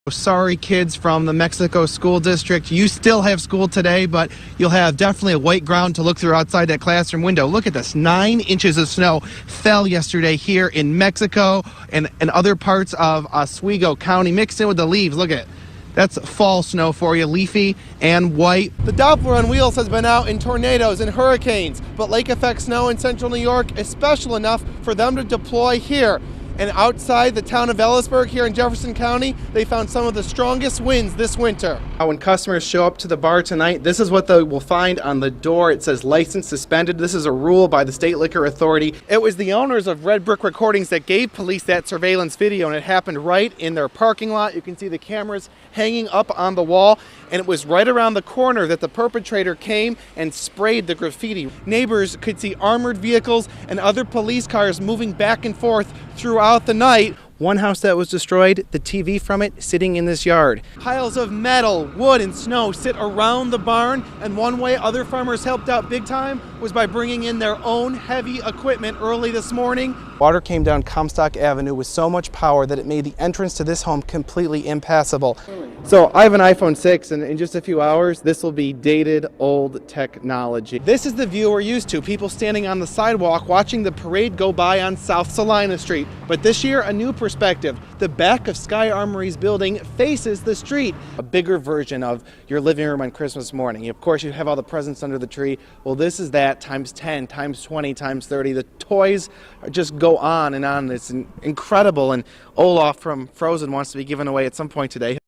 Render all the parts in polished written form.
Sorry, kids from the Mexico School District. You still have school today, but you'll have definitely a white ground to look through outside that classroom window. Look at this. 9 inches of snow fell yesterday here in Mexico and other parts of Oswego County, mixed in with the leaves. Look at it. That's fall snow for you, leafy and white. The Doppler on wheels has been out in tornadoes and hurricanes, but lake effect snow in central New York is special enough for them to deploy here. And outside the town of Ellisburg here in Jefferson County, they found some of the strongest winds this winter. When customers show up to the bar tonight, this is what they will find on the door. It says license suspended. This is a rule by the State Liquor Authority. It was the owners of Red Brick Recordings that gave police that surveillance video, and it happened right in their parking lot. You can see the cameras hanging up on the wall, and it was right around the corner that the perpetrator came and sprayed the graffiti. Neighbors could see armored vehicles and other police cars moving back and forth throughout the night. One house that was destroyed, the TV from it sitting in this yard. Piles of metal, wood, and snow sit around the barn, and one way other farmers helped out big time was by bringing in their own heavy equipment early this morning. Water came down Comstock Avenue with so much power that it made the entrance to this home completely impassable. So I have an iPhone 6, and in just a few hours, this will be dated, old technology. This is the view we're used to, people standing on the sidewalk watching the parade go by on South Salina Street. But this year, a new perspective. The back of Sky Armory's building faces the street. A bigger version of your living room on Christmas morning. Of course, you have all the presents under the tree. Well, this is that times 10, times 20, times 30. The toys just go on and on. It's incredible, and Olaf from Frozen wants to be given away at some point today.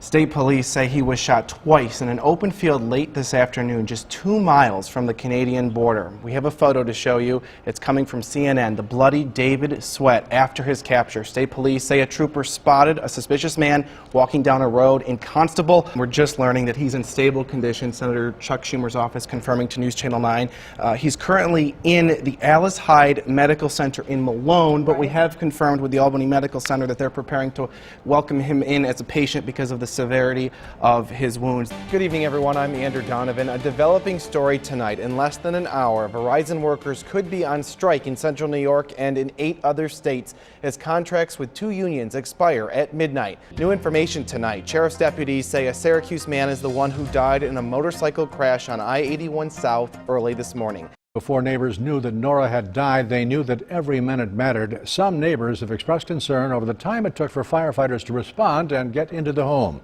State police say he was shot twice in an open field late this afternoon, just 2 miles from the Canadian border. We have a photo to show you. It's coming from CNN. The bloody David Sweat after his capture. State police say a trooper spotted a suspicious man walking down a road in Constable. We're just learning that he's in stable condition. Senator Chuck Schumer's office confirming to News Channel 9. He's currently in the Alice Hyde Medical Center in Malone, but we have confirmed with the Albany Medical Center that they're preparing to welcome him in as a patient because of the severity of his wounds. Good evening, everyone. I'm Andrew Donovan. A developing story tonight. In less than an hour, Verizon workers could be on strike in central New York and in 8 other states as contracts with 2 unions expire at midnight. New information tonight. Sheriff's deputies say a Syracuse man is the one who died in a motorcycle crash on I-81 South early this morning. Before neighbors knew that Nora had died, they knew that every minute mattered. Some neighbors have expressed concern over the time it took for firefighters to respond and get into the home.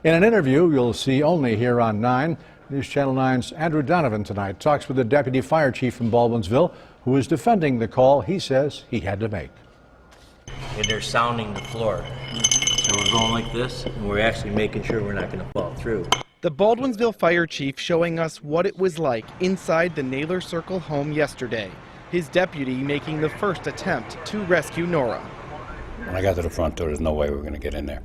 In an interview you'll see only here on 9, News Channel 9's Andrew Donovan tonight talks with the deputy fire chief from Baldwinsville who is defending the call he says he had to make. And they're sounding the floor. So we're going like this, and we're actually making sure we're not going to fall through. The Baldwinsville fire chief showing us what it was like inside the Naylor Circle home yesterday. His deputy making the first attempt to rescue Nora. When I got to the front door, there's no way we were going to get in there.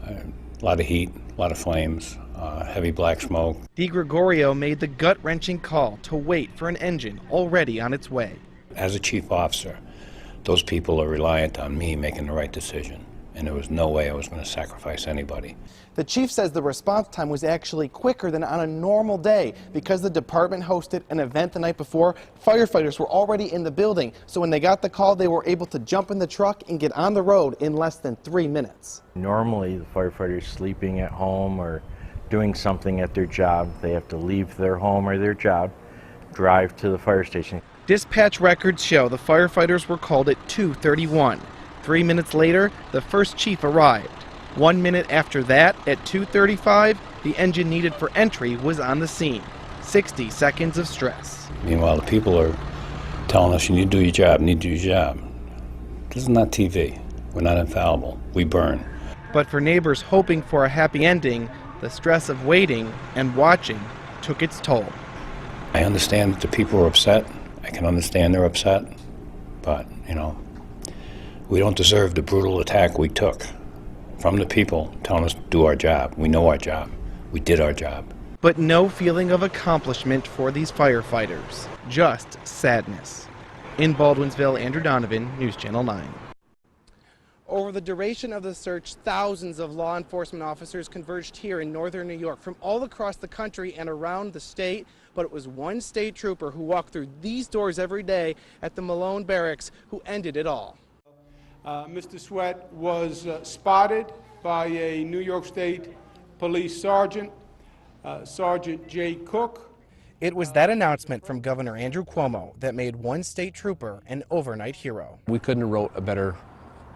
A lot of heat, a lot of flames, heavy black smoke. DeGregorio made the gut-wrenching call to wait for an engine already on its way. As a chief officer, those people are reliant on me making the right decision, and there was no way I was going to sacrifice anybody. The chief says the response time was actually quicker than on a normal day. Because the department hosted an event the night before, firefighters were already in the building. So when they got the call, they were able to jump in the truck and get on the road in less than 3 minutes. Normally, the firefighters sleeping at home or doing something at their job. They have to leave their home or their job, drive to the fire station. Dispatch records show the firefighters were called at 2:31. 3 minutes later, the first chief arrived. 1 minute after that, at 2:35, the engine needed for entry was on the scene. 60 seconds of stress. Meanwhile, the people are telling us, you need to do your job, you need to do your job. This is not TV. We're not infallible. We burn. But for neighbors hoping for a happy ending, the stress of waiting and watching took its toll. I understand that the people are upset. I can understand they're upset. But, you know, we don't deserve the brutal attack we took from the people telling us to do our job. We know our job. We did our job. But no feeling of accomplishment for these firefighters. Just sadness. In Baldwinsville, Andrew Donovan, News Channel 9. Over the duration of the search, thousands of law enforcement officers converged here in northern New York from all across the country and around the state. But it was one state trooper who walked through these doors every day at the Malone Barracks who ended it all. Mr. Sweat was spotted by a New York State Police Sergeant, Sergeant Jay Cook. It was that announcement from Governor Andrew Cuomo that made one state trooper an overnight hero. We couldn't have wrote a better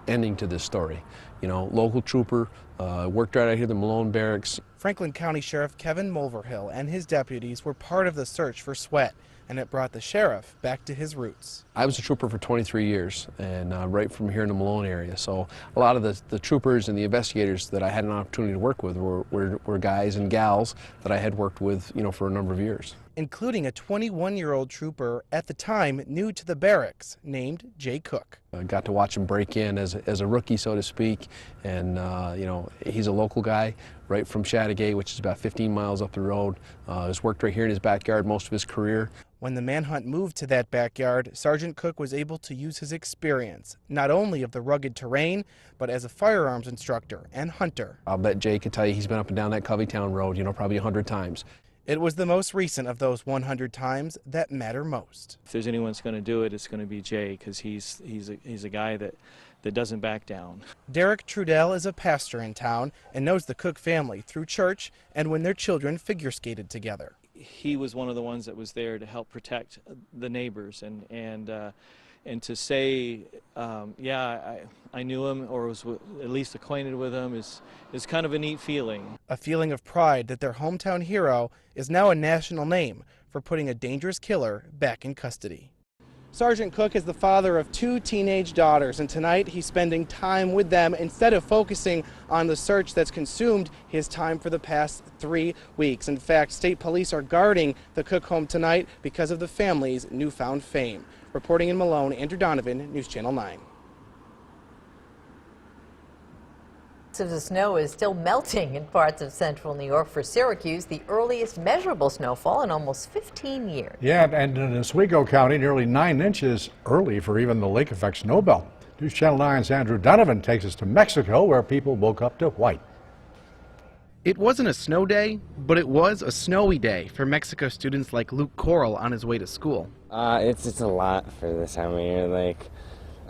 ending to this story. You know, local trooper, worked right out here at the Malone Barracks. Franklin County Sheriff Kevin Mulverhill and his deputies were part of the search for Sweat, and it brought the sheriff back to his roots. I was a trooper for 23 years, and right from here in the Malone area. So a lot of the troopers and the investigators that I had an opportunity to work with were guys and gals that I had worked with, you know, for a number of years. Including a 21-year-old trooper at the time new to the barracks named Jay Cook. I got to watch him break in as a rookie, so to speak, and you know, he's a local guy right from Chattagay, which is about 15 miles up the road. Has worked right here in his backyard most of his career. When the manhunt moved to that backyard, Sergeant Cook was able to use his experience, not only of the rugged terrain, but as a firearms instructor and hunter. I'll bet Jay could tell you he's been up and down that Coveytown road, you know, probably 100 times. It was the most recent of those 100 times that matter most. If there's anyone that's going to do it, it's going to be Jay, because he's a guy that doesn't back down. Derek Trudell is a pastor in town and knows the Cook family through church and when their children figure skated together. He was one of the ones that was there to help protect the neighbors, and to say, yeah, I knew him or was at least acquainted with him is kind of a neat feeling. A feeling of pride that their hometown hero is now a national name for putting a dangerous killer back in custody. Sergeant Cook is the father of 2 teenage daughters, and tonight he's spending time with them instead of focusing on the search that's consumed his time for the past 3 weeks. In fact, state police are guarding the Cook home tonight because of the family's newfound fame. Reporting in Malone, Andrew Donovan, News Channel 9. So the snow is still melting in parts of central New York. For Syracuse, the earliest measurable snowfall in almost 15 years. Yeah, and in Oswego County, nearly 9 inches early for even the lake effect snow belt. News Channel 9's Andrew Donovan takes us to Mexico, where people woke up to white. It wasn't a snow day, but it was a snowy day for Mexico students like Luke Coral on his way to school. It's a lot for this time of year. Like,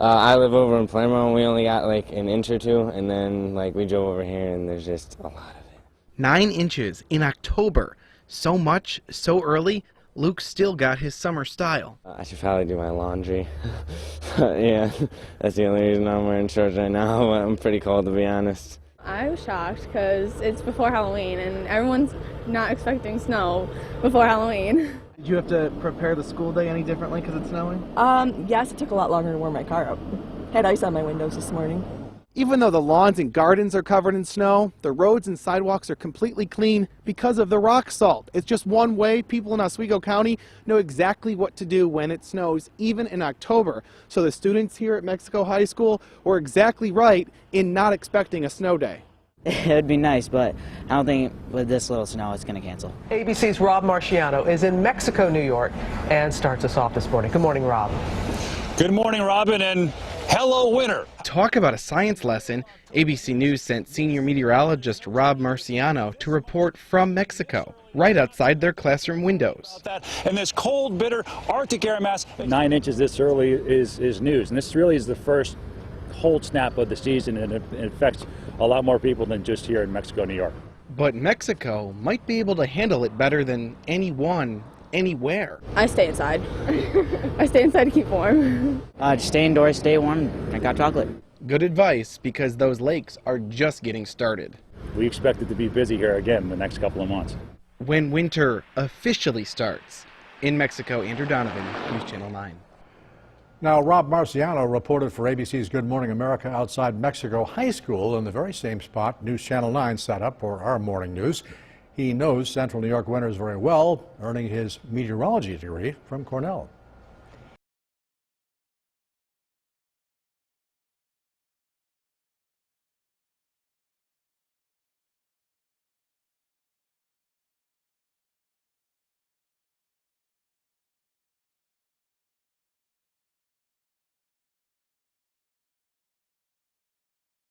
I live over in Palermo, and we only got like an inch or 2, and then like we drove over here, and there's just a lot of it. 9 inches in October. So much, so early. Luke still got his summer style. I should probably do my laundry. Yeah, that's the only reason I'm wearing shorts right now, but I'm pretty cold, to be honest. I was shocked because it's before Halloween, and everyone's not expecting snow before Halloween. Did you have to prepare the school day any differently because it's snowing? Yes, it took a lot longer to warm my car up. Had ice on my windows this morning. Even though the lawns and gardens are covered in snow, the roads and sidewalks are completely clean because of the rock salt. It's just one way people in Oswego County know exactly what to do when it snows, even in October. So the students here at Mexico High School were exactly right in not expecting a snow day. It would be nice, but I don't think with this little snow it's going to cancel. ABC's Rob Marciano is in Mexico, New York, and starts us off this morning. Good morning, Rob. Good morning, Robin, and hello, winter. Talk about a science lesson. ABC News sent senior meteorologist Rob Marciano to report from Mexico, right outside their classroom windows. And this cold, bitter Arctic air mass. 9 inches this early is news, and this really is the first cold snap of the season, and it affects a lot more people than just here in Mexico, New York. But Mexico might be able to handle it better than anyone, anywhere. I stay inside. I stay inside to keep warm. Just stay indoors, stay warm, drink hot chocolate. Good advice, because those lakes are just getting started. We expect it to be busy here again in the next couple of months. When winter officially starts. In Mexico, Andrew Donovan, News Channel 9. Now, Rob Marciano reported for ABC's Good Morning America outside Mexico High School in the very same spot News Channel 9 set up for our morning news. He knows central New York winters very well, earning his meteorology degree from Cornell.